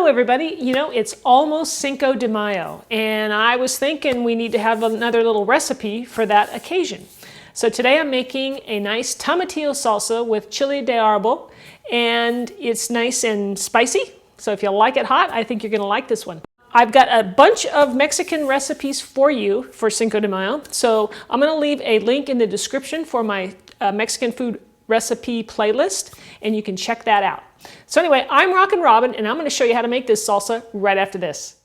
everybody. You know, it's almost Cinco de Mayo, and I was thinking we need to have another little recipe for that occasion. So today I'm making a nice tomatillo salsa with chile de arbol, and it's nice and spicy. So if you like it hot, I think you're going to like this one. I've got a bunch of Mexican recipes for you for Cinco de Mayo. So I'm going to leave a link in the description for my Mexican food recipe playlist, and you can check that out. So anyway, I'm Rockin' Robin, and I'm going to show you how to make this salsa right after this.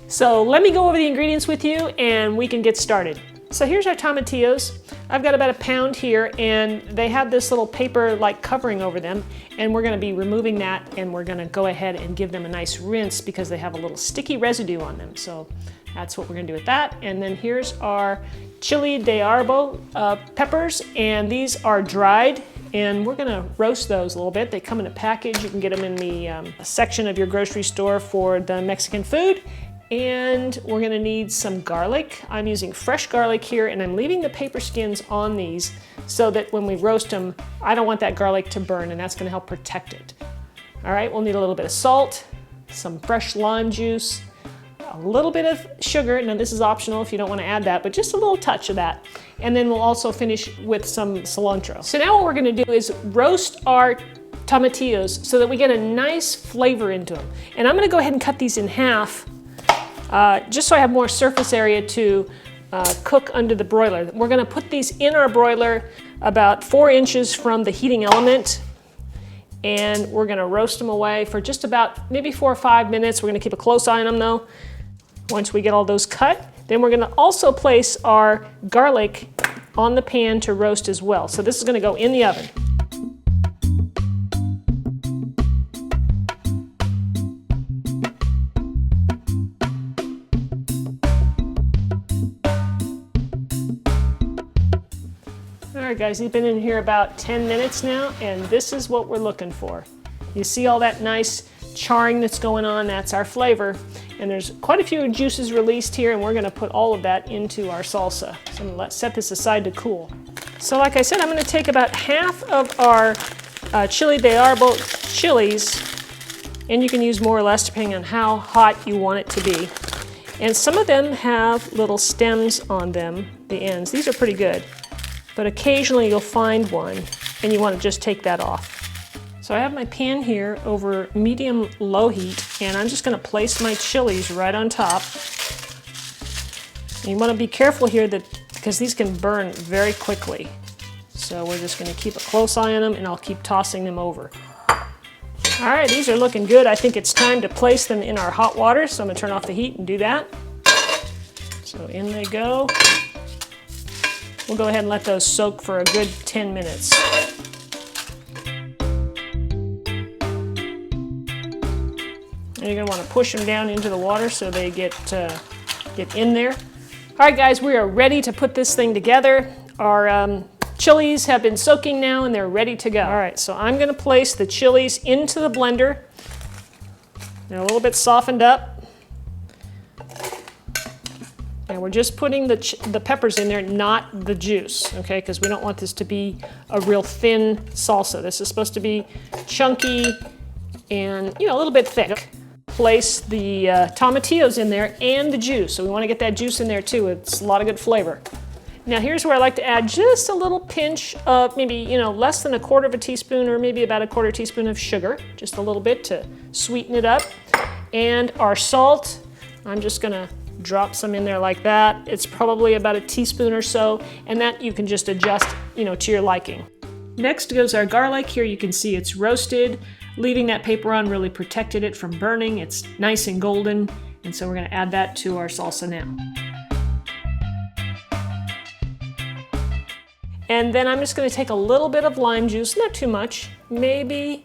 So let me go over the ingredients with you, and we can get started. So here's our tomatillos. I've got about a pound here, and they have this little paper-like covering over them, and we're going to be removing that, and we're going to go ahead and give them a nice rinse because they have a little sticky residue on them. So that's what we're going to do with that. And then here's our chile de arbol peppers, and these are dried, and we're going to roast those a little bit. They come in a package. You can get them in the section of your grocery store for the Mexican food. And we're going to need some garlic. I'm using fresh garlic here, and I'm leaving the paper skins on these so that when we roast them, I don't want that garlic to burn, and that's going to help protect it. All right, we'll need a little bit of salt, some fresh lime juice, a little bit of sugar. Now this is optional if you don't want to add that, but just a little touch of that. And then we'll also finish with some cilantro. So now what we're going to do is roast our tomatillos so that we get a nice flavor into them. And I'm going to go ahead and cut these in half just so I have more surface area to cook under the broiler. We're going to put these in our broiler about 4 inches from the heating element, and we're going to roast them away for just about maybe 4 or 5 minutes. We're going to keep a close eye on them though. Once we get all those cut, then we're going to also place our garlic on the pan to roast as well. So this is going to go in the oven. All right guys, you've been in here about 10 minutes now, and this is what we're looking for. You see all that nice charring that's going on? That's our flavor. And there's quite a few juices released here, and we're going to put all of that into our salsa. So I'm going to set this aside to cool. So like I said, I'm going to take about half of our chile de arbol chilies, and you can use more or less depending on how hot you want it to be. And some of them have little stems on them, the ends. These are pretty good. But occasionally you'll find one, and you want to just take that off. So I have my pan here over medium-low heat, and I'm just going to place my chilies right on top. And you want to be careful here because these can burn very quickly. So we're just going to keep a close eye on them, and I'll keep tossing them over. All right, these are looking good. I think it's time to place them in our hot water, so I'm going to turn off the heat and do that. So in they go. We'll go ahead and let those soak for a good 10 minutes. And you're going to want to push them down into the water so they get in there. All right, guys, we are ready to put this thing together. Our chilies have been soaking now, and they're ready to go. All right, so I'm going to place the chilies into the blender. They're a little bit softened up. And we're just putting the peppers in there, not the juice, okay? Because we don't want this to be a real thin salsa. This is supposed to be chunky and, you know, a little bit thick. Place the tomatillos in there and the juice. So we want to get that juice in there too. It's a lot of good flavor. Now here's where I like to add just a little pinch of maybe, you know, less than 1/4 teaspoon or maybe about 1/4 teaspoon of sugar. Just a little bit to sweeten it up. And our salt, I'm just going to drop some in there like that. It's probably about 1 teaspoon or so, and that you can just adjust, you know, to your liking. Next goes our garlic. Here you can see it's roasted. Leaving that paper on really protected it from burning. It's nice and golden, and so we're going to add that to our salsa now. And then I'm just going to take a little bit of lime juice, not too much, maybe,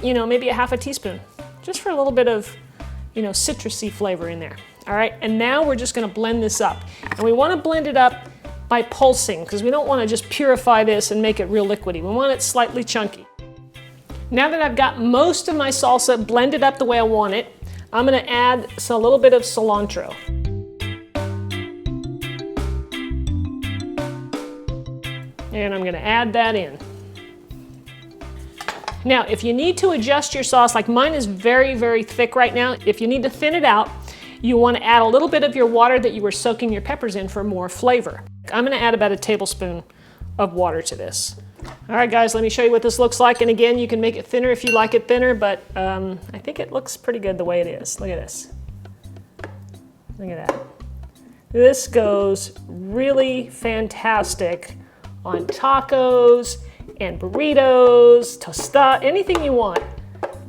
you know, maybe 1/2 teaspoon, just for a little bit of, you know, citrusy flavor in there. All right, and now we're just going to blend this up. And we want to blend it up by pulsing because we don't want to just purify this and make it real liquidy. We want it slightly chunky. Now that I've got most of my salsa blended up the way I want it, I'm going to add a little bit of cilantro. And I'm gonna add that in. Now, if you need to adjust your sauce, like mine is very, very thick right now, if you need to thin it out, you want to add a little bit of your water that you were soaking your peppers in for more flavor. I'm going to add about a tablespoon of water to this. All right, guys, let me show you what this looks like. And again, you can make it thinner if you like it thinner, but I think it looks pretty good the way it is. Look at this. Look at that. This goes really fantastic on tacos and burritos, tostada, anything you want.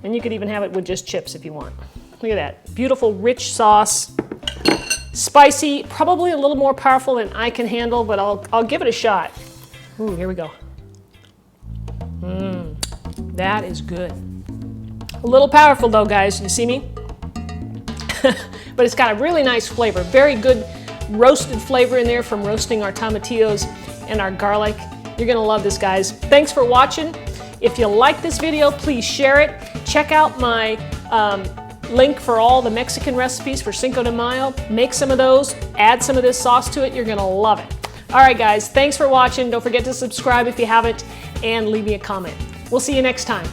And you could even have it with just chips if you want. Look at that, beautiful rich sauce. Spicy, probably a little more powerful than I can handle, but I'll give it a shot. Ooh, here we go. That is good. A little powerful though, guys, you see me? But it's got a really nice flavor, very good roasted flavor in there from roasting our tomatillos and our garlic. You're gonna love this, guys. Thanks for watching. If you like this video, please share it. Check out my link for all the Mexican recipes for Cinco de Mayo. Make some of those, add some of this sauce to it. You're gonna love it. All right, guys, thanks for watching. Don't forget to subscribe if you haven't, and leave me a comment. We'll see you next time.